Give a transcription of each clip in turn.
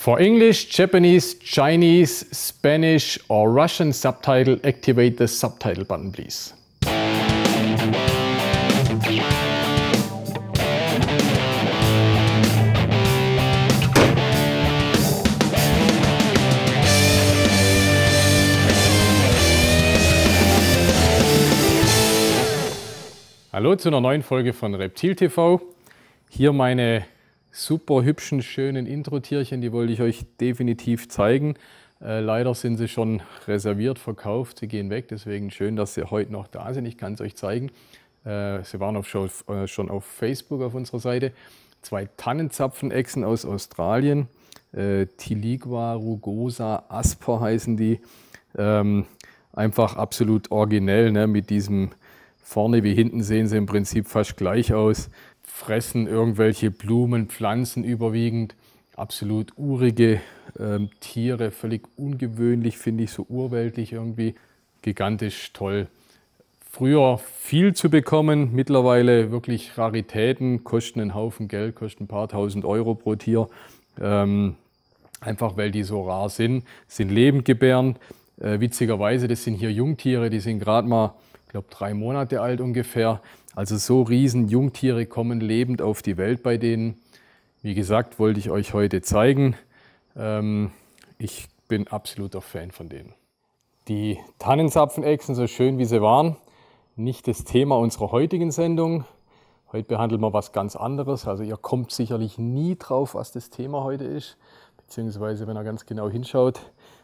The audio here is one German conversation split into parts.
For English, Japanese, Chinese, Spanish or Russian subtitle, activate the subtitle button, please. Hallo zu einer neuen Folge von Reptil TV. Hier meine super hübschen, schönen Intro-Tierchen, die wollte ich euch definitiv zeigen. Leider sind sie schon reserviert, verkauft, sie gehen weg, deswegen schön, dass sie heute noch da sind. Ich kann es euch zeigen. Sie waren schon auf Facebook auf unserer Seite. Zwei Tannenzapfenechsen aus Australien, Tiliqua rugosa asper heißen die. Einfach absolut originell, ne? Mit diesem vorne wie hinten sehen sie im Prinzip fast gleich aus. Fressen irgendwelche Blumen, Pflanzen überwiegend. Absolut urige Tiere, völlig ungewöhnlich, finde ich, so urweltlich irgendwie. Gigantisch toll. Früher viel zu bekommen, mittlerweile wirklich Raritäten, kosten einen Haufen Geld, kosten ein paar tausend Euro pro Tier. Einfach weil die so rar sind lebendgebärend. Witzigerweise, das sind hier Jungtiere, die sind gerade mal, ich glaube, 3 Monate alt ungefähr. Also so riesen Jungtiere kommen lebend auf die Welt bei denen. Wie gesagt, wollte ich euch heute zeigen. Ich bin absoluter Fan von denen. Die Tannenzapfenechsen, so schön wie sie waren, nicht das Thema unserer heutigen Sendung. Heute behandeln wir was ganz anderes. Also ihr kommt sicherlich nie drauf, was das Thema heute ist. Beziehungsweise, wenn ihr ganz genau hinschaut,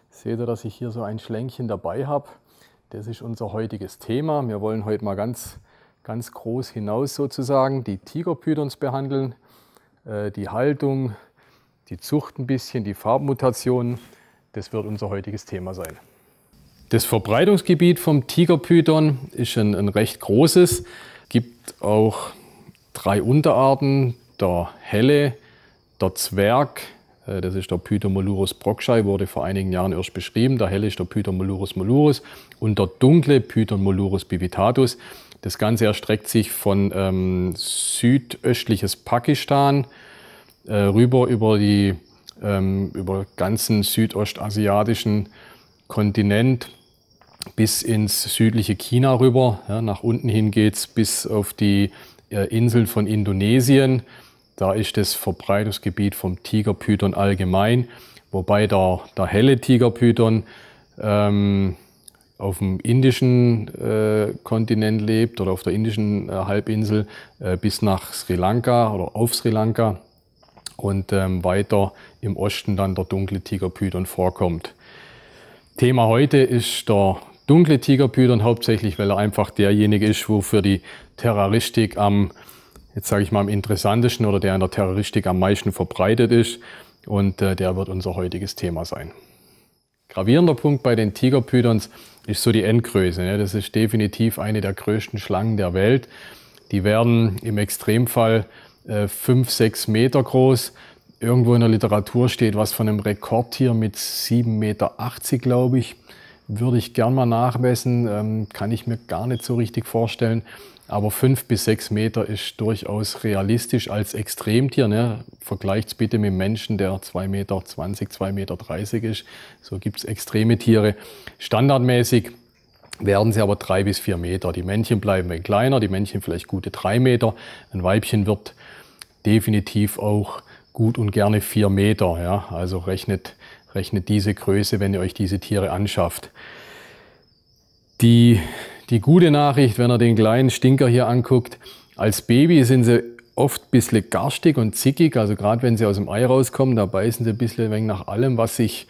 seht ihr, dass ich hier so ein Schlänkchen dabei habe. Das ist unser heutiges Thema. Wir wollen heute mal ganz groß hinaus sozusagen die Tigerpythons behandeln, die Haltung, die Zucht ein bisschen, die Farbmutationen. Das wird unser heutiges Thema sein. Das Verbreitungsgebiet vom Tigerpython ist ein recht großes. Es gibt auch 3 Unterarten, der helle, der Zwerg, das ist der Python-Molurus brockshire, wurde vor einigen Jahren erst beschrieben. Der helle ist der Python-Molurus molurus und der dunkle Python-Molurus bivitatus. Das Ganze erstreckt sich von südöstliches Pakistan rüber über ganzen südostasiatischen Kontinent bis ins südliche China rüber. Ja, nach unten hin geht es bis auf die Inseln von Indonesien. Da ist das Verbreitungsgebiet vom Tigerpython allgemein, wobei der helle Tigerpython auf dem indischen Kontinent lebt oder auf der indischen Halbinsel bis nach Sri Lanka oder auf Sri Lanka und weiter im Osten dann der dunkle Tigerpython vorkommt. Thema heute ist der dunkle Tigerpython hauptsächlich, weil er einfach derjenige ist, wo für die Terroristik am interessantesten oder der in der Terroristik am meisten verbreitet ist, und der wird unser heutiges Thema sein. Gravierender Punkt bei den Tigerpythons ist so die Endgröße. Ne? Das ist definitiv eine der größten Schlangen der Welt. Die werden im Extremfall 5-6 Meter groß. Irgendwo in der Literatur steht was von einem Rekordtier mit 7,80 Meter, glaube ich. Würde ich gern mal nachmessen, kann ich mir gar nicht so richtig vorstellen. Aber 5 bis 6 Meter ist durchaus realistisch als Extremtier. Ne? Vergleicht es bitte mit dem Menschen, der 2,20 Meter, 2,30 Meter ist. So gibt es extreme Tiere. Standardmäßig werden sie aber 3 bis 4 Meter. Die Männchen bleiben ein kleiner, die Männchen vielleicht gute 3 Meter. Ein Weibchen wird definitiv auch gut und gerne 4 Meter. Ja? Also rechnet diese Größe, wenn ihr euch diese Tiere anschafft. Die gute Nachricht, wenn ihr den kleinen Stinker hier anguckt, als Baby sind sie oft ein bisschen garstig und zickig, also gerade wenn sie aus dem Ei rauskommen, da beißen sie ein bisschen wenig nach allem, was sich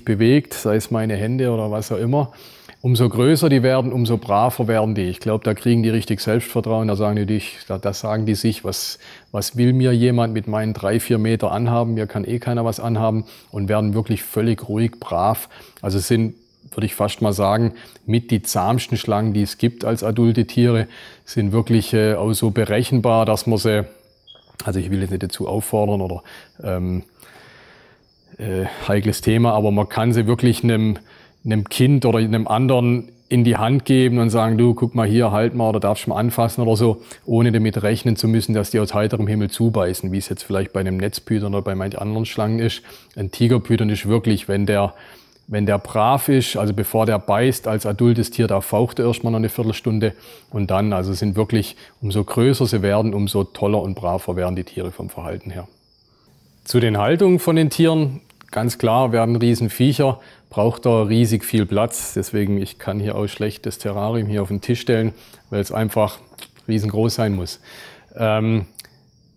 bewegt, sei es meine Hände oder was auch immer. Umso größer die werden, umso braver werden die. Ich glaube, da kriegen die richtig Selbstvertrauen, da sagen die sich, was will mir jemand mit meinen 3-4 Meter anhaben, mir kann eh keiner was anhaben, und werden wirklich völlig ruhig, brav. Also sind, würde ich fast mal sagen, mit die zahmsten Schlangen, die es gibt als adulte Tiere, sind wirklich auch so berechenbar, dass man sie, also ich will jetzt nicht dazu auffordern oder heikles Thema, aber man kann sie wirklich einem Kind oder einem anderen in die Hand geben und sagen, du, guck mal hier, halt mal oder darfst mal anfassen oder so, ohne damit rechnen zu müssen, dass die aus heiterem Himmel zubeißen, wie es jetzt vielleicht bei einem Netzpython oder bei manchen anderen Schlangen ist. Ein Tigerpython ist wirklich, wenn der brav ist, also bevor der beißt als adultes Tier, da faucht er erstmal noch eine Viertelstunde und dann, also sind wirklich, umso größer sie werden, umso toller und braver werden die Tiere vom Verhalten her. Zu den Haltungen von den Tieren, ganz klar, werden Riesenviecher, braucht er riesig viel Platz. Deswegen, ich kann hier auch schlecht das Terrarium hier auf den Tisch stellen, weil es einfach riesengroß sein muss.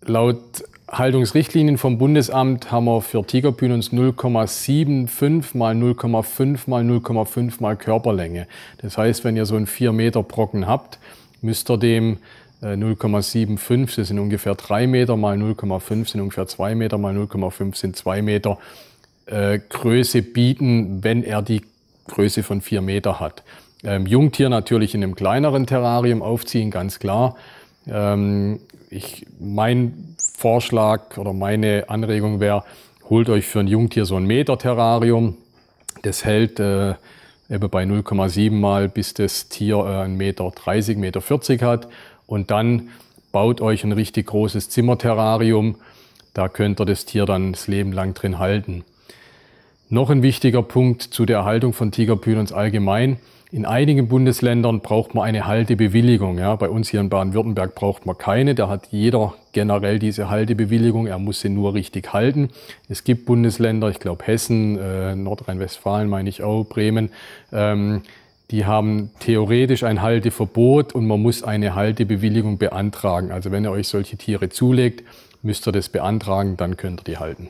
Laut Haltungsrichtlinien vom Bundesamt haben wir für Tigerpythons 0,75 mal 0,5 mal 0,5 mal Körperlänge. Das heißt, wenn ihr so einen 4 Meter Brocken habt, müsst ihr dem 0,75, das sind ungefähr 3 Meter, mal 0,5 sind ungefähr 2 Meter, mal 0,5 sind 2 Meter Größe bieten, wenn er die Größe von 4 Meter hat. Jungtier natürlich in einem kleineren Terrarium aufziehen, ganz klar. Mein Vorschlag oder meine Anregung wäre, holt euch für ein Jungtier so ein Meter Terrarium. Das hält eben bei 0,7 mal, bis das Tier 1,30 Meter, 1,40 Meter hat. Und dann baut euch ein richtig großes Zimmerterrarium. Da könnt ihr das Tier dann das Leben lang drin halten. Noch ein wichtiger Punkt zu der Erhaltung von Tigerpythons allgemein. In einigen Bundesländern braucht man eine Haltebewilligung. Ja, bei uns hier in Baden-Württemberg braucht man keine. Da hat jeder generell diese Haltebewilligung. Er muss sie nur richtig halten. Es gibt Bundesländer, ich glaube Hessen, Nordrhein-Westfalen meine ich auch, Bremen, die haben theoretisch ein Halteverbot und man muss eine Haltebewilligung beantragen. Also wenn ihr euch solche Tiere zulegt, müsst ihr das beantragen, dann könnt ihr die halten.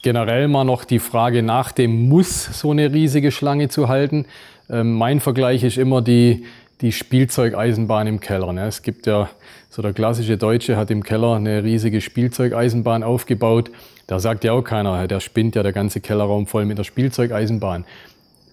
Generell mal noch die Frage nach dem Muss, so eine riesige Schlange zu halten. Mein Vergleich ist immer die Spielzeugeisenbahn im Keller. Ne? Es gibt ja, so der klassische Deutsche hat im Keller eine riesige Spielzeugeisenbahn aufgebaut. Da sagt ja auch keiner, der spinnt ja der ganze Kellerraum voll mit der Spielzeugeisenbahn.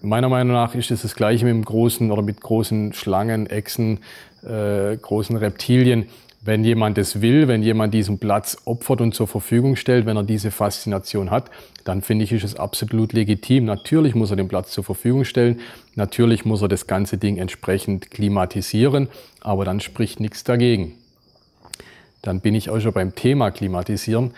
Meiner Meinung nach ist es das Gleiche mit dem großen oder mit großen Schlangen, Echsen, großen Reptilien. Wenn jemand es will, wenn jemand diesen Platz opfert und zur Verfügung stellt, wenn er diese Faszination hat, dann finde ich, ist es absolut legitim. Natürlich muss er den Platz zur Verfügung stellen, natürlich muss er das ganze Ding entsprechend klimatisieren, aber dann spricht nichts dagegen. Dann bin ich auch schon beim Thema Klimatisieren.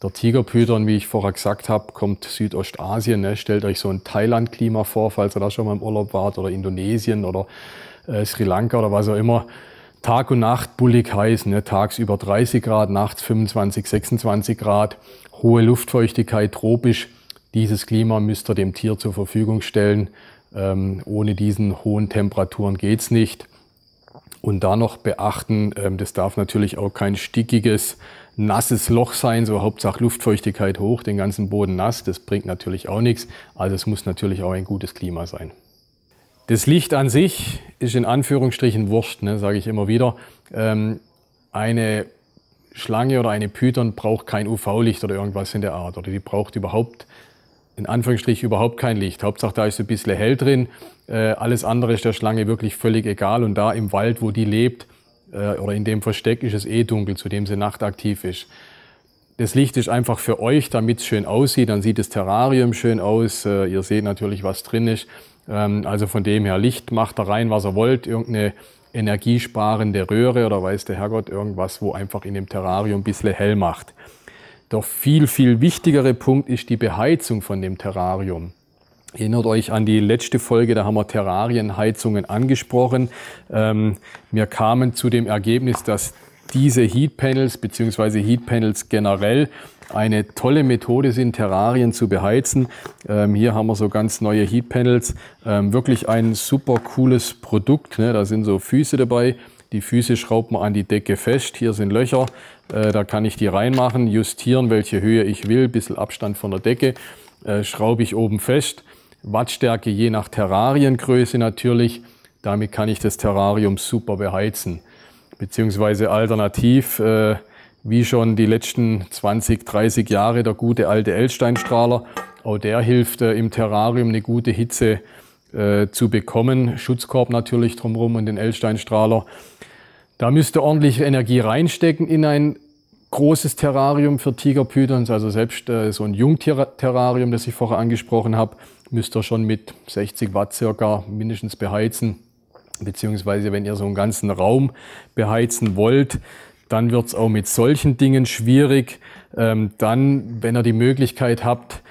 Der Tigerpython, wie ich vorher gesagt habe, kommt Südostasien. Ne? Stellt euch so ein Thailand-Klima vor, falls ihr da schon mal im Urlaub wart, oder Indonesien oder Sri Lanka oder was auch immer. Tag und Nacht bullig heiß, ne? Tagsüber 30 Grad, nachts 25, 26 Grad, hohe Luftfeuchtigkeit, tropisch. Dieses Klima müsst ihr dem Tier zur Verfügung stellen. Ohne diesen hohen Temperaturen geht's nicht. Und da noch beachten, das darf natürlich auch kein stickiges, nasses Loch sein, so Hauptsache Luftfeuchtigkeit hoch, den ganzen Boden nass, das bringt natürlich auch nichts. Also es muss natürlich auch ein gutes Klima sein. Das Licht an sich ist in Anführungsstrichen Wurst, ne, sage ich immer wieder. Eine Schlange oder eine Python braucht kein UV-Licht oder irgendwas in der Art. Oder die braucht überhaupt, in Anführungsstrichen, überhaupt kein Licht. Hauptsache da ist ein bisschen hell drin. Alles andere ist der Schlange wirklich völlig egal. Und da im Wald, wo die lebt, oder in dem Versteck, ist es eh dunkel, zu dem sie nachtaktiv ist. Das Licht ist einfach für euch, damit es schön aussieht. Dann sieht das Terrarium schön aus. Ihr seht natürlich, was drin ist. Also von dem her, Licht macht da rein, was ihr wollt. Irgendeine energiesparende Röhre oder weiß der Herrgott, irgendwas, wo einfach in dem Terrarium ein bisschen hell macht. Der viel, viel wichtigere Punkt ist die Beheizung von dem Terrarium. Erinnert euch an die letzte Folge, da haben wir Terrarienheizungen angesprochen. Wir kamen zu dem Ergebnis, dass diese Heatpanels bzw. Heatpanels generell eine tolle Methode sind, Terrarien zu beheizen. Hier haben wir so ganz neue Heatpanels. Wirklich ein super cooles Produkt. Ne? Da sind so Füße dabei. Die Füße schraubt man an die Decke fest. Hier sind Löcher. Da kann ich die reinmachen, justieren, welche Höhe ich will. Ein bisschen Abstand von der Decke. Schraube ich oben fest. Wattstärke je nach Terrariengröße natürlich. Damit kann ich das Terrarium super beheizen. Beziehungsweise alternativ, wie schon die letzten 20, 30 Jahre, der gute alte Elsteinstrahler. Auch der hilft im Terrarium eine gute Hitze zu bekommen. Schutzkorb natürlich drumherum und den Elsteinstrahler. Da müsst ihr ordentlich Energie reinstecken in ein großes Terrarium für Tigerpythons, also selbst so ein Jungtier-Terrarium, das ich vorher angesprochen habe, müsst ihr schon mit 60 Watt circa mindestens beheizen. Beziehungsweise wenn ihr so einen ganzen Raum beheizen wollt, dann wird es auch mit solchen Dingen schwierig. Dann, wenn ihr die Möglichkeit habt,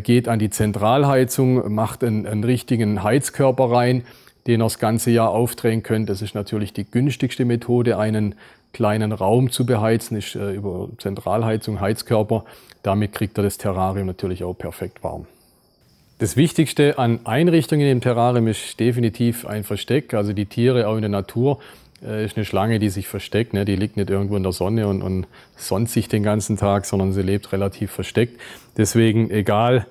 geht an die Zentralheizung, macht einen richtigen Heizkörper rein, den ihr das ganze Jahr aufdrehen könnt. Das ist natürlich die günstigste Methode, einen kleinen Raum zu beheizen, ist über Zentralheizung, Heizkörper. Damit kriegt ihr das Terrarium natürlich auch perfekt warm. Das Wichtigste an Einrichtungen im Terrarium ist definitiv ein Versteck. Also die Tiere auch in der Natur ist eine Schlange, die sich versteckt. Ne? Die liegt nicht irgendwo in der Sonne und sonnt sich den ganzen Tag, sondern sie lebt relativ versteckt. Deswegen egal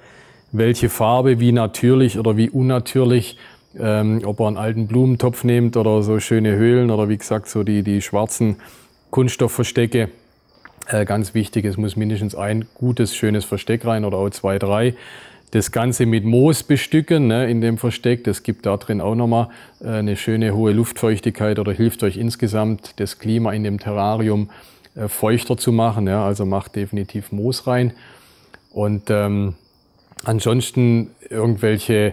welche Farbe, wie natürlich oder wie unnatürlich, ob ihr einen alten Blumentopf nehmt oder so schöne Höhlen oder wie gesagt so die schwarzen Kunststoffverstecke. Ganz wichtig, es muss mindestens ein gutes, schönes Versteck rein oder auch 2, 3. Das Ganze mit Moos bestücken, ne, in dem Versteck. Das gibt da drin auch nochmal eine schöne hohe Luftfeuchtigkeit oder hilft euch insgesamt, das Klima in dem Terrarium feuchter zu machen. Ja, also macht definitiv Moos rein. Und ansonsten irgendwelche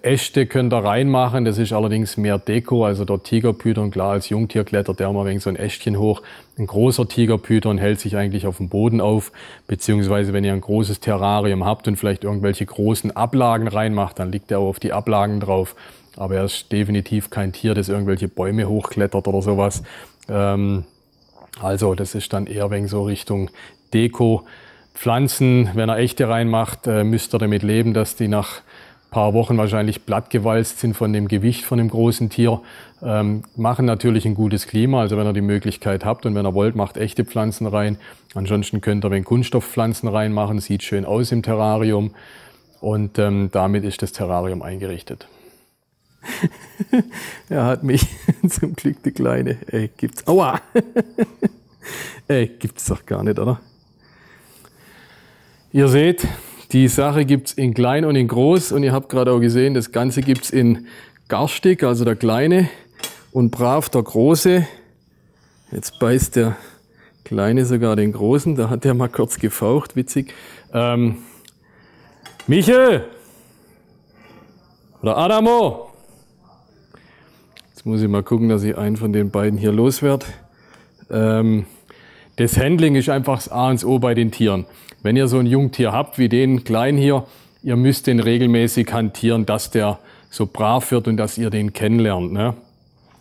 Äste könnt ihr reinmachen. Das ist allerdings mehr Deko. Also der Tigerpython, klar, als Jungtier klettert der mal wegen so ein Ästchen hoch. Ein großer Tigerpython hält sich eigentlich auf dem Boden auf. Beziehungsweise wenn ihr ein großes Terrarium habt und vielleicht irgendwelche großen Ablagen reinmacht, dann liegt er auch auf die Ablagen drauf. Aber er ist definitiv kein Tier, das irgendwelche Bäume hochklettert oder sowas. Also das ist dann eher wegen so Richtung Deko. Pflanzen, wenn er echte reinmacht, müsst ihr damit leben, dass die nach paar Wochen wahrscheinlich plattgewalzt sind von dem Gewicht von dem großen Tier, machen natürlich ein gutes Klima. Also wenn ihr die Möglichkeit habt und wenn ihr wollt, macht echte Pflanzen rein. Ansonsten könnt ihr wenn Kunststoffpflanzen reinmachen, sieht schön aus im Terrarium und damit ist das Terrarium eingerichtet. Er hat mich zum Glück die Kleine. Ey, gibt's. Aua! Ey, gibt's doch gar nicht, oder? Ihr seht, die Sache gibt es in klein und in groß und ihr habt gerade auch gesehen, das Ganze gibt es in garstig, also der kleine und brav der große. Jetzt beißt der Kleine sogar den Großen, da hat der mal kurz gefaucht, witzig. Michel! Oder Adamo! Jetzt muss ich mal gucken, dass ich einen von den beiden hier loswerde. Das Handling ist einfach das A und O bei den Tieren. Wenn ihr so ein Jungtier habt wie den Kleinen hier, ihr müsst den regelmäßig hantieren, dass der so brav wird und dass ihr den kennenlernt. Ne?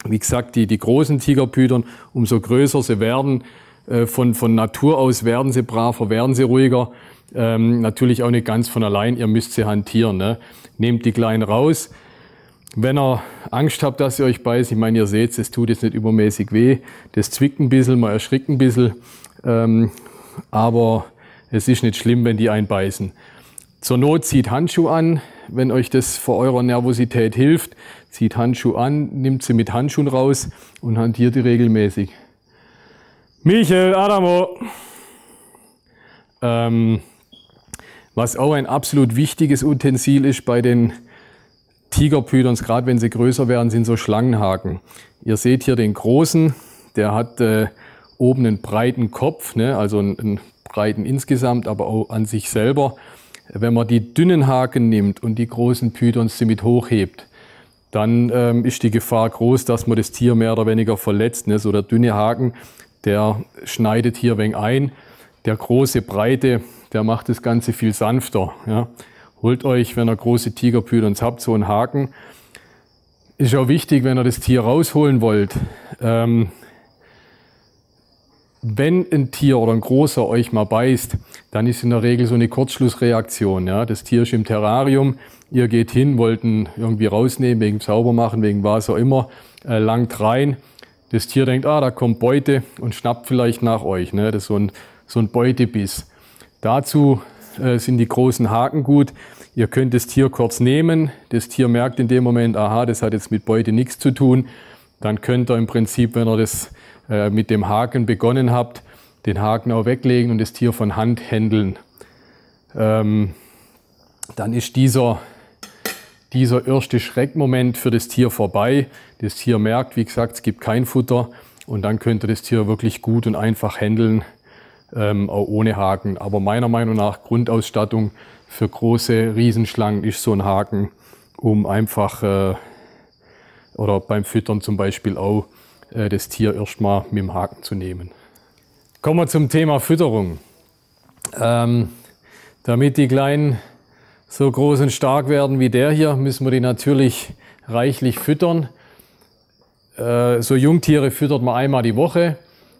Wie gesagt, die großen Tigerpython, umso größer sie werden, von Natur aus werden sie braver, werden sie ruhiger. Natürlich auch nicht ganz von allein, ihr müsst sie hantieren. Ne? Nehmt die Kleinen raus. Wenn ihr Angst habt, dass sie euch beißt, ich meine, ihr seht, es tut jetzt nicht übermäßig weh. Das zwickt ein bisschen, man erschrickt ein bisschen. Aber es ist nicht schlimm, wenn die einbeißen. Zur Not zieht Handschuhe an, wenn euch das vor eurer Nervosität hilft. Zieht Handschuhe an, nimmt sie mit Handschuhen raus und hantiert die regelmäßig. Michel, Adamo! Was auch ein absolut wichtiges Utensil ist bei den Tigerpythons, gerade wenn sie größer werden, sind so Schlangenhaken. Ihr seht hier den großen, der hat oben einen breiten Kopf, ne, also einen breiten insgesamt, aber auch an sich selber. Wenn man die dünnen Haken nimmt und die großen Pythons damit hochhebt, dann ist die Gefahr groß, dass man das Tier mehr oder weniger verletzt. Ne? So der dünne Haken, der schneidet hier ein wenig ein. Der große, breite, der macht das Ganze viel sanfter. Ja? Holt euch, wenn ihr große Tigerpythons habt, so einen Haken. Ist auch wichtig, wenn ihr das Tier rausholen wollt. Wenn ein Tier oder ein großer euch mal beißt, dann ist in der Regel so eine Kurzschlussreaktion. Ja? Das Tier ist im Terrarium, ihr geht hin, wollt ihn irgendwie rausnehmen, wegen sauber machen, wegen was auch immer, langt rein. Das Tier denkt, da kommt Beute und schnappt vielleicht nach euch. Ne? Das ist so ein Beutebiss. Dazu sind die großen Haken gut. Ihr könnt das Tier kurz nehmen. Das Tier merkt in dem Moment, aha, das hat jetzt mit Beute nichts zu tun. Dann könnt ihr im Prinzip, wenn ihr das mit dem Haken begonnen habt, den Haken auch weglegen und das Tier von Hand händeln. Dann ist dieser erste Schreckmoment für das Tier vorbei. Das Tier merkt, wie gesagt, es gibt kein Futter und dann könnt ihr das Tier wirklich gut und einfach händeln auch ohne Haken. Aber meiner Meinung nach Grundausstattung für große Riesenschlangen ist so ein Haken, um einfach, oder beim Füttern zum Beispiel auch, das Tier erstmal mit dem Haken zu nehmen. Kommen wir zum Thema Fütterung. Damit die Kleinen so groß und stark werden wie der hier, müssen wir die natürlich reichlich füttern. So Jungtiere füttert man einmal die Woche.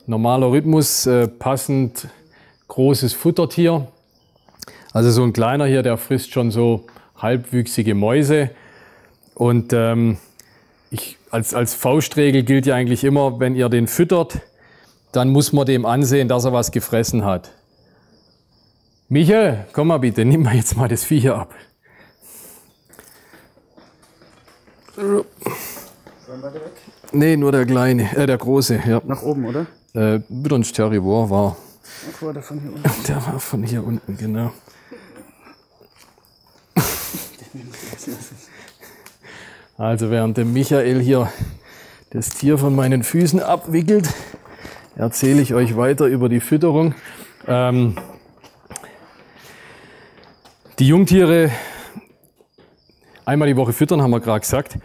Normaler Rhythmus, passend großes Futtertier. Also so ein kleiner hier, der frisst schon so halbwüchsige Mäuse. Und als Faustregel gilt ja eigentlich immer, wenn ihr den füttert, dann muss man dem ansehen, dass er was gefressen hat. Michael, komm mal bitte, nimm mal jetzt mal das Vieh hier ab. Sollen beide weg? Nee, nur der kleine, der große. Ja. Nach oben, oder? Wieder ein Sterivor war. Ach, war der von hier unten? Der war von hier unten, genau. Also während der Michael hier das Tier von meinen Füßen abwickelt, erzähle ich euch weiter über die Fütterung. Die Jungtiere einmal die Woche füttern, haben wir gerade gesagt.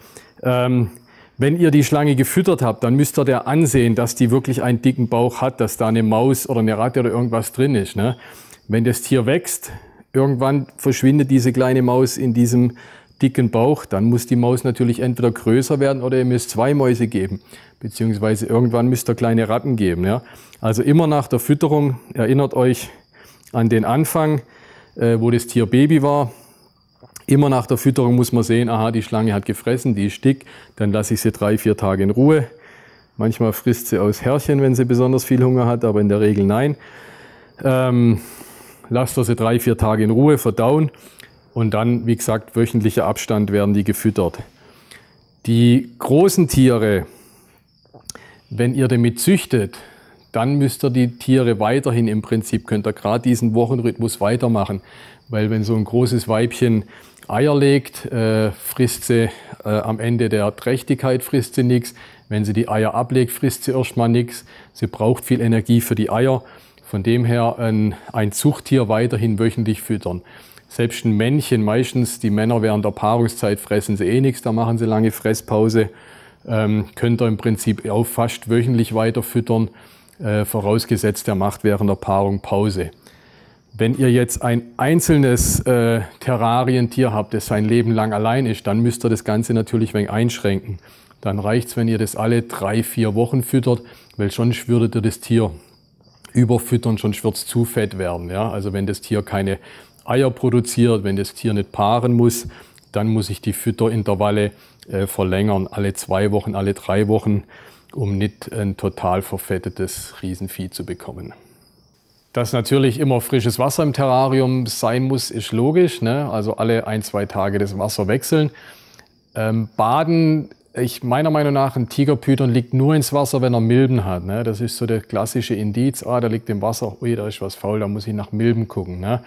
Wenn ihr die Schlange gefüttert habt, dann müsst ihr der ansehen, dass die wirklich einen dicken Bauch hat, dass da eine Maus oder eine Ratte oder irgendwas drin ist. Ne? Wenn das Tier wächst, irgendwann verschwindet diese kleine Maus in diesem dicken Bauch, dann muss die Maus natürlich entweder größer werden oder ihr müsst 2 Mäuse geben, beziehungsweise irgendwann müsst ihr kleine Ratten geben. Ja? Also immer nach der Fütterung, erinnert euch an den Anfang, wo das Tier Baby war. Immer nach der Fütterung muss man sehen, aha, die Schlange hat gefressen, die ist dick, dann lasse ich sie 3-4 Tage in Ruhe. Manchmal frisst sie aus Härchen, wenn sie besonders viel Hunger hat, aber in der Regel nein. Lasst ihr sie 3-4 Tage in Ruhe verdauen und dann, wie gesagt, wöchentlicher Abstand werden die gefüttert. Die großen Tiere, wenn ihr damit züchtet, dann müsst ihr die Tiere weiterhin im Prinzip, könnt ihr gerade diesen Wochenrhythmus weitermachen. Weil wenn so ein großes Weibchen Eier legt, frisst sie am Ende der Trächtigkeit frisst sie nichts. Wenn sie die Eier ablegt, frisst sie erstmal nichts. Sie braucht viel Energie für die Eier. Von dem her ein Zuchttier weiterhin wöchentlich füttern. Selbst ein Männchen, meistens die Männer während der Paarungszeit fressen sie eh nichts, da machen sie lange Fresspause. Könnt ihr im Prinzip auch fast wöchentlich weiter füttern. Vorausgesetzt, er macht während der Paarung Pause. Wenn ihr jetzt ein einzelnes Terrarientier habt, das sein Leben lang allein ist, dann müsst ihr das Ganze natürlich ein wenig einschränken. Dann reicht es, wenn ihr das alle 3-4 Wochen füttert, weil sonst würdet ihr das Tier überfüttern, sonst wird es zu fett werden. Ja? Also wenn das Tier keine Eier produziert, wenn das Tier nicht paaren muss, dann muss ich die Fütterintervalle verlängern, alle 2 Wochen, alle 3 Wochen, um nicht ein total verfettetes Riesenvieh zu bekommen. Dass natürlich immer frisches Wasser im Terrarium sein muss, ist logisch. Ne? Also alle 1-2 Tage das Wasser wechseln. Baden, meiner Meinung nach, ein Tigerpython liegt nur ins Wasser, wenn er Milben hat. Ne? Das ist so der klassische Indiz. Ah, da liegt im Wasser, ui, da ist was faul, da muss ich nach Milben gucken. Ne?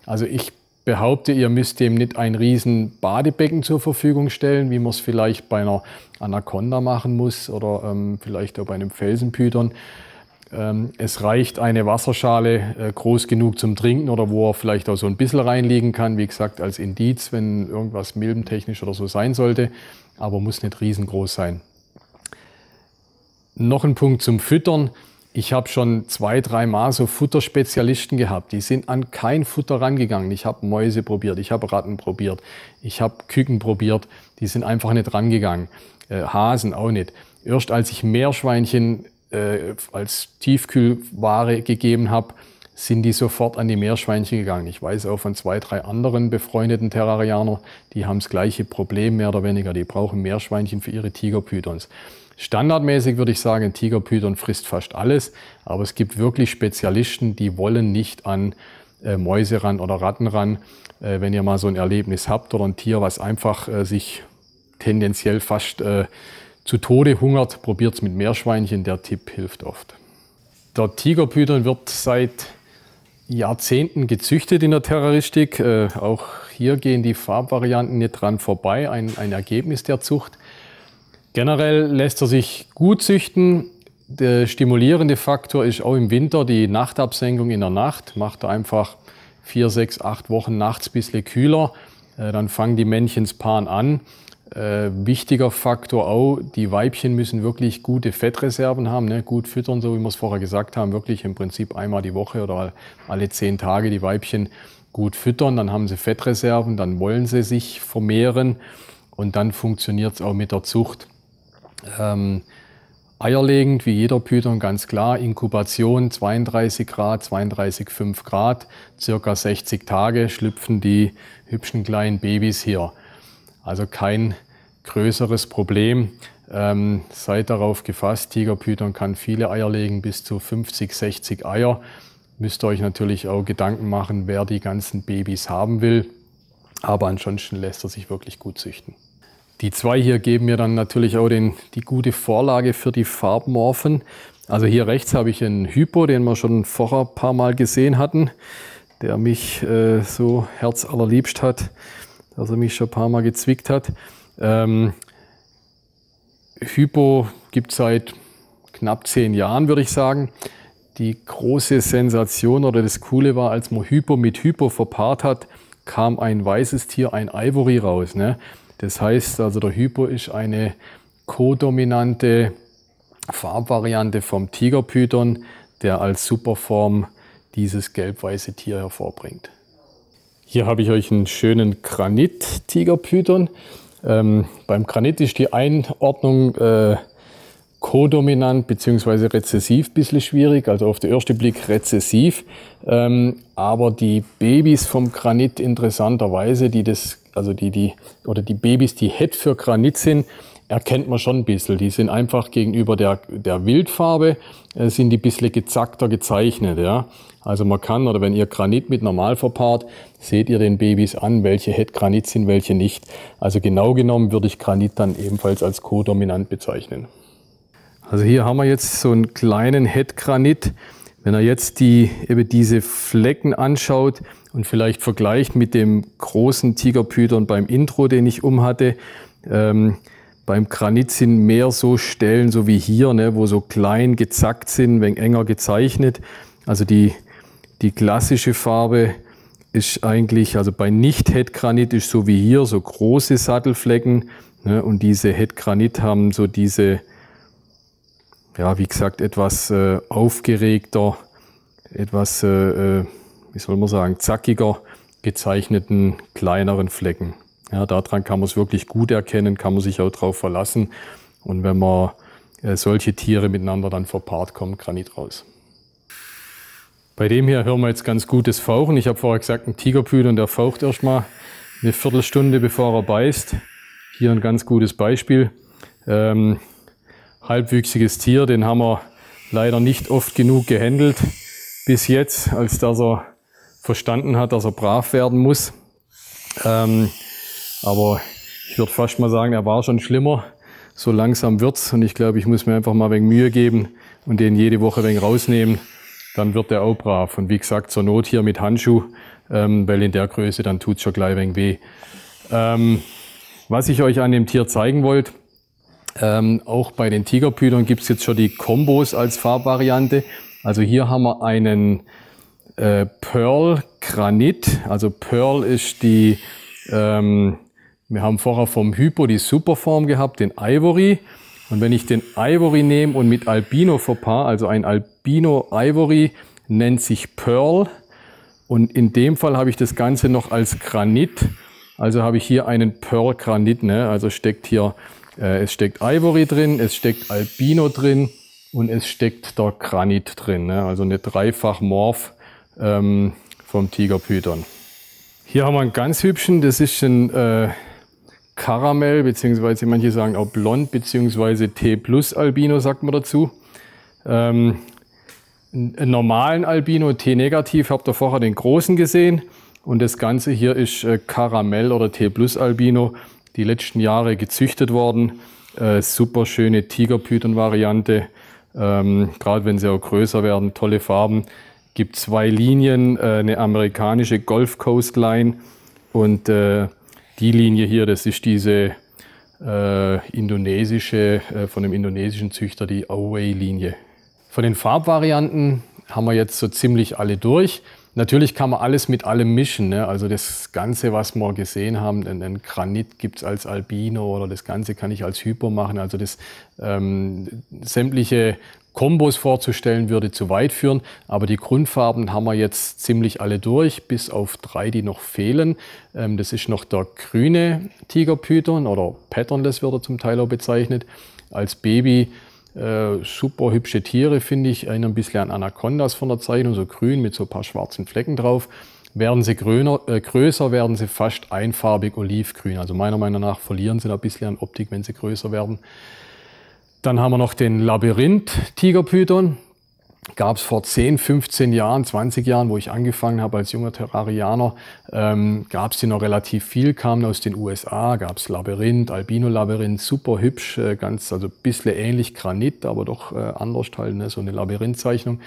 Also ich behaupte, ihr müsst dem nicht ein riesen Badebecken zur Verfügung stellen, wie man es vielleicht bei einer Anaconda machen muss oder vielleicht auch bei einem Felsenpython. Es reicht eine Wasserschale groß genug zum Trinken oder wo er vielleicht auch so ein bisschen reinliegen kann, wie gesagt, als Indiz, wenn irgendwas milbentechnisch oder so sein sollte, aber muss nicht riesengroß sein. Noch ein Punkt zum Füttern. Ich habe schon 2-3 Mal so Futterspezialisten gehabt, die sind an kein Futter rangegangen. Ich habe Mäuse probiert, ich habe Ratten probiert, ich habe Küken probiert, die sind einfach nicht rangegangen. Hasen auch nicht. Erst als ich Meerschweinchen als Tiefkühlware gegeben habe, sind die sofort an die Meerschweinchen gegangen. Ich weiß auch von 2-3 anderen befreundeten Terrarianern, die haben das gleiche Problem mehr oder weniger. Die brauchen Meerschweinchen für ihre Tigerpythons. Standardmäßig würde ich sagen, ein Tigerpython frisst fast alles, aber es gibt wirklich Spezialisten, die wollen nicht an Mäuse ran oder Ratten ran. Wenn ihr mal so ein Erlebnis habt oder ein Tier, was einfach sich tendenziell fast zu Tode hungert, probiert es mit Meerschweinchen, der Tipp hilft oft. Der Tigerpython wird seit Jahrzehnten gezüchtet in der Terroristik. Auch hier gehen die Farbvarianten nicht dran vorbei, ein Ergebnis der Zucht. Generell lässt er sich gut züchten. der stimulierende Faktor ist auch im Winter die Nachtabsenkung in der Nacht. Macht er einfach 4, 6, 8 Wochen nachts ein bisschen kühler. Dann fangen die Männchen paaren an. Wichtiger Faktor auch, die Weibchen müssen wirklich gute Fettreserven haben, ne? Gut füttern, so wie wir es vorher gesagt haben, wirklich im Prinzip einmal die Woche oder alle 10 Tage die Weibchen gut füttern, dann haben sie Fettreserven, dann wollen sie sich vermehren und dann funktioniert es auch mit der Zucht. Eierlegend, wie jeder Python, ganz klar, Inkubation 32 Grad, 32,5 Grad, circa 60 Tage schlüpfen die hübschen kleinen Babys hier. Also kein größeres Problem. Seid darauf gefasst, Tigerpython kann viele Eier legen, bis zu 50, 60 Eier. Müsst ihr euch natürlich auch Gedanken machen, wer die ganzen Babys haben will. Aber ansonsten lässt er sich wirklich gut züchten. Die zwei hier geben mir dann natürlich auch die gute Vorlage für die Farbmorphen. Also hier rechts habe ich einen Hypo, den wir schon vorher ein paar Mal gesehen hatten, der mich so herzallerliebst hat, dass er mich schon ein paar Mal gezwickt hat. Hypo gibt es seit knapp 10 Jahren, würde ich sagen. Die große Sensation oder das Coole war, als man Hypo mit Hypo verpaart hat, kam ein weißes Tier, ein Ivory raus, ne? Das heißt, also der Hypo ist eine kodominante Farbvariante vom Tigerpython, der als Superform dieses gelb-weiße Tier hervorbringt. Hier habe ich euch einen schönen Granit-Tigerpython. Beim Granit ist die Einordnung kodominant bzw. rezessiv ein bisschen schwierig, also auf den ersten Blick rezessiv. Aber die Babys vom Granit interessanterweise, die Babys, die Het für Granit sind, erkennt man schon ein bisschen. Die sind einfach gegenüber der Wildfarbe, sind die ein bisschen gezackter gezeichnet. Ja? Also man kann, oder wenn ihr Granit mit normal verpaart, seht ihr den Babys an, welche Het Granit sind, welche nicht. Also genau genommen würde ich Granit dann ebenfalls als kodominant bezeichnen. Also hier haben wir jetzt so einen kleinen Het Granit. Wenn ihr jetzt diese Flecken anschaut und vielleicht vergleicht mit dem großen Tigerpython beim Intro, den ich hatte, beim Granit sind mehr so Stellen, so wie hier, ne, wo so klein gezackt sind, ein wenig enger gezeichnet. Also die klassische Farbe ist eigentlich, also bei Nicht-Het-Granit ist so wie hier, so große Sattelflecken. Ne, und diese Het-Granit haben so diese, ja, wie gesagt, etwas aufgeregter, etwas, wie soll man sagen, zackiger gezeichneten kleineren Flecken. Ja, daran kann man es wirklich gut erkennen, kann man sich auch drauf verlassen. Und wenn man solche Tiere miteinander dann verpaart, kommt Granit raus. Bei dem hier hören wir jetzt ganz gutes Fauchen. Ich habe vorher gesagt, ein Tigerpython, der faucht erstmal eine Viertelstunde, bevor er beißt. Hier ein ganz gutes Beispiel. Halbwüchsiges Tier, den haben wir leider nicht oft genug gehandelt bis jetzt, als dass er verstanden hat, dass er brav werden muss. Aber ich würde fast mal sagen, er war schon schlimmer. So langsam wird's und ich glaube, ich muss mir einfach mal ein wenig Mühe geben und den jede Woche ein wenig rausnehmen. Dann wird er auch brav. Und wie gesagt, zur Not hier mit Handschuh, weil in der Größe, dann tut's schon gleich ein wenig weh. Was ich euch an dem Tier zeigen wollte, auch bei den Tigerpython gibt es jetzt schon die Kombos als Farbvariante. Also hier haben wir einen Pearl Granit. Also Pearl ist wir haben vorher vom Hypo die Superform gehabt, den Ivory. Und wenn ich den Ivory nehme und mit Albino verpaare, also ein Albino Ivory nennt sich Pearl. Und in dem Fall habe ich das Ganze noch als Granit. Also habe ich hier einen Pearl Granit. Ne? Also steckt hier, es steckt Ivory drin, es steckt Albino drin und es steckt der Granit drin. Ne? Also eine Dreifach-Morph vom Tigerpython. Hier haben wir einen ganz hübschen, das ist ein Karamell, beziehungsweise manche sagen auch blond, beziehungsweise T+ Albino sagt man dazu. Einen normalen Albino, T-negativ, habt ihr vorher den großen gesehen. Und das Ganze hier ist Karamell oder T+ Albino, die letzten Jahre gezüchtet worden. Super schöne Tigerpython-Variante, gerade wenn sie auch größer werden, tolle Farben. Gibt 2 Linien, eine amerikanische Gulf Coast Line und die Linie hier, das ist diese indonesische, von einem indonesischen Züchter, die Auwei-Linie. Von den Farbvarianten haben wir jetzt so ziemlich alle durch. Natürlich kann man alles mit allem mischen, ne? Also das Ganze, was wir gesehen haben, ein Granit gibt es als Albino oder das Ganze kann ich als Hypo machen. Also das sämtliche Kombos vorzustellen würde zu weit führen. Aber die Grundfarben haben wir jetzt ziemlich alle durch, bis auf 3, die noch fehlen. Das ist noch der grüne Tigerpython oder Patternless wird er zum Teil auch bezeichnet. Als Baby super hübsche Tiere, finde ich, erinnern ein bisschen an Anacondas von der Zeichnung, so grün mit so ein paar schwarzen Flecken drauf. Werden sie größer, werden sie fast einfarbig olivgrün. Also meiner Meinung nach verlieren sie da ein bisschen an Optik, wenn sie größer werden. Dann haben wir noch den Labyrinth-Tigerpython. Gab es vor 10, 15 Jahren, 20 Jahren, wo ich angefangen habe als junger Terrarianer, gab es die noch relativ viel, kamen aus den USA, gab es Labyrinth, Albino-Labyrinth, super hübsch, also ein bisschen ähnlich Granit, aber doch anders halt, ne, so eine Labyrinth-Zeichnung.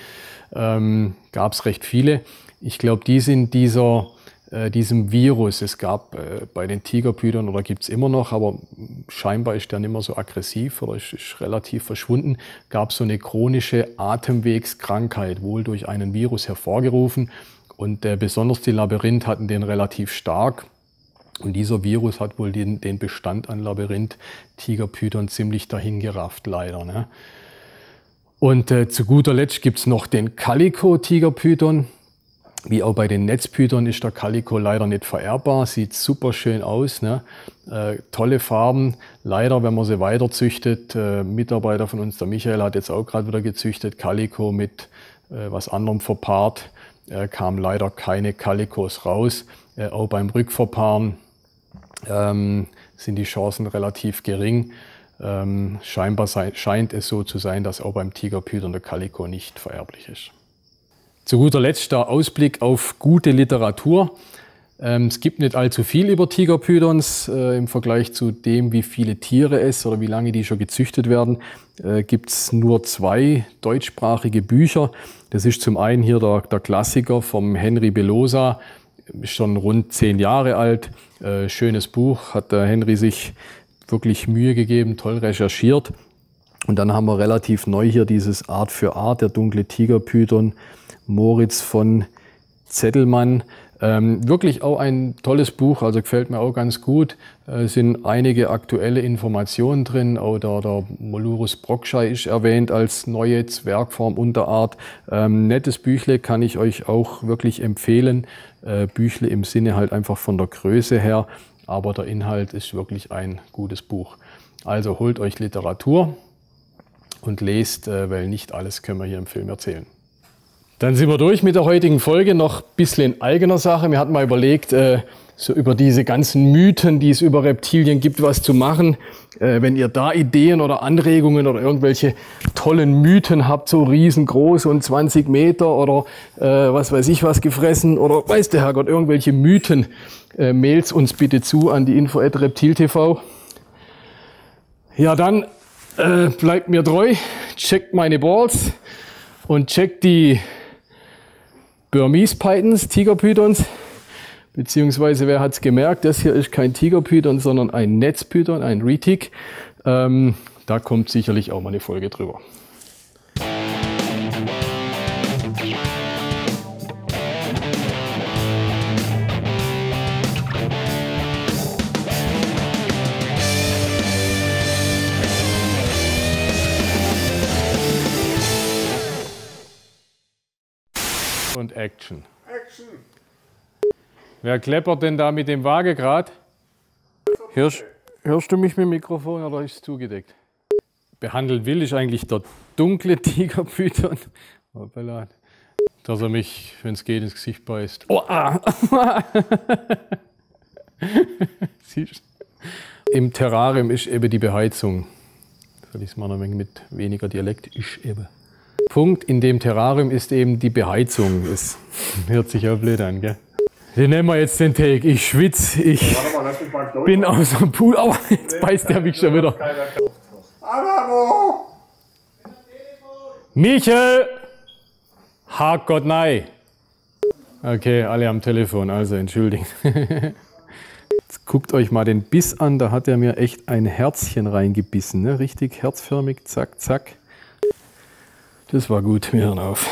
Gab es recht viele. Ich glaube, die sind diesem Virus, es gab bei den Tigerpython oder gibt es immer noch, aber scheinbar ist der nicht mehr so aggressiv oder ist relativ verschwunden, gab es so eine chronische Atemwegskrankheit, wohl durch einen Virus hervorgerufen. Und besonders die Labyrinth hatten den relativ stark. Und dieser Virus hat wohl den Bestand an Labyrinth-Tigerpython ziemlich dahingerafft, leider. Ne? Und zu guter Letzt gibt es noch den Calico-Tigerpython. Wie auch bei den Netzpython ist der Calico leider nicht vererbbar, sieht super schön aus, ne? Tolle Farben. Leider, wenn man sie weiter züchtet, Mitarbeiter von uns, der Michael, hat jetzt auch gerade wieder gezüchtet, Calico mit was anderem verpaart, kam leider keine Calicos raus. Auch beim Rückverpaaren sind die Chancen relativ gering. Scheinbar scheint es so zu sein, dass auch beim Tigerpython der Calico nicht vererblich ist. Zu guter Letzt der Ausblick auf gute Literatur. Es gibt nicht allzu viel über Tigerpythons im Vergleich zu dem, wie viele Tiere es oder wie lange die schon gezüchtet werden. Gibt es nur 2 deutschsprachige Bücher. Das ist zum einen hier der Klassiker vom Henry Belosa, ist schon rund 10 Jahre alt. Schönes Buch, hat der Henry sich wirklich Mühe gegeben, toll recherchiert. Und dann haben wir relativ neu hier dieses Art für Art, der dunkle Tigerpython, Moritz von Zettelmann. Wirklich auch ein tolles Buch, also gefällt mir auch ganz gut. Sind einige aktuelle Informationen drin. Auch der Molurus brockschei ist erwähnt als neue Zwergform Unterart. Nettes Büchle, kann ich euch auch wirklich empfehlen. Büchle im Sinne halt einfach von der Größe her, aber der Inhalt ist wirklich ein gutes Buch. Also holt euch Literatur und lest, weil nicht alles können wir hier im Film erzählen. Dann sind wir durch mit der heutigen Folge, noch ein bisschen in eigener Sache. Wir hatten mal überlegt, so über diese ganzen Mythen, die es über Reptilien gibt, was zu machen. Wenn ihr da Ideen oder Anregungen oder irgendwelche tollen Mythen habt, so riesengroß und 20 Meter oder was weiß ich was gefressen oder weiß der Herrgott, irgendwelche Mythen, mailt's uns bitte zu an die info@reptil.tv. Ja, dann bleibt mir treu, checkt meine Balls und checkt die Burmese Pythons, Tigerpythons, beziehungsweise wer hat es gemerkt, das hier ist kein Tigerpython, sondern ein Netzpython, ein Retic. Da kommt sicherlich auch mal eine Folge drüber. Und Action. Action! Wer kleppert denn da mit dem Waagegrad? Hörst du mich mit dem Mikrofon oder ist es zugedeckt? Behandeln will ich eigentlich der dunkle Tigerpython. Dass er mich, wenn es geht, ins Gesicht beißt. Oh, ah. Siehst du? Im Terrarium ist eben die Beheizung. Soll ich es mal ein wenig mit weniger Dialekt? Ist eben. Punkt in dem Terrarium ist eben die Beheizung. Es hört sich auch blöd an, gell? Den nehmen wir jetzt den Take. Ich schwitze, ich bin aus dem Pool. Aber jetzt beißt der mich schon wieder. Hallo! Michel! Herrgott, nein! Okay, alle am Telefon, also entschuldigt. Jetzt Guckt euch mal den Biss an, da hat er mir echt ein Herzchen reingebissen. Ne? Richtig herzförmig, zack, zack. Das war gut, wir hören auf.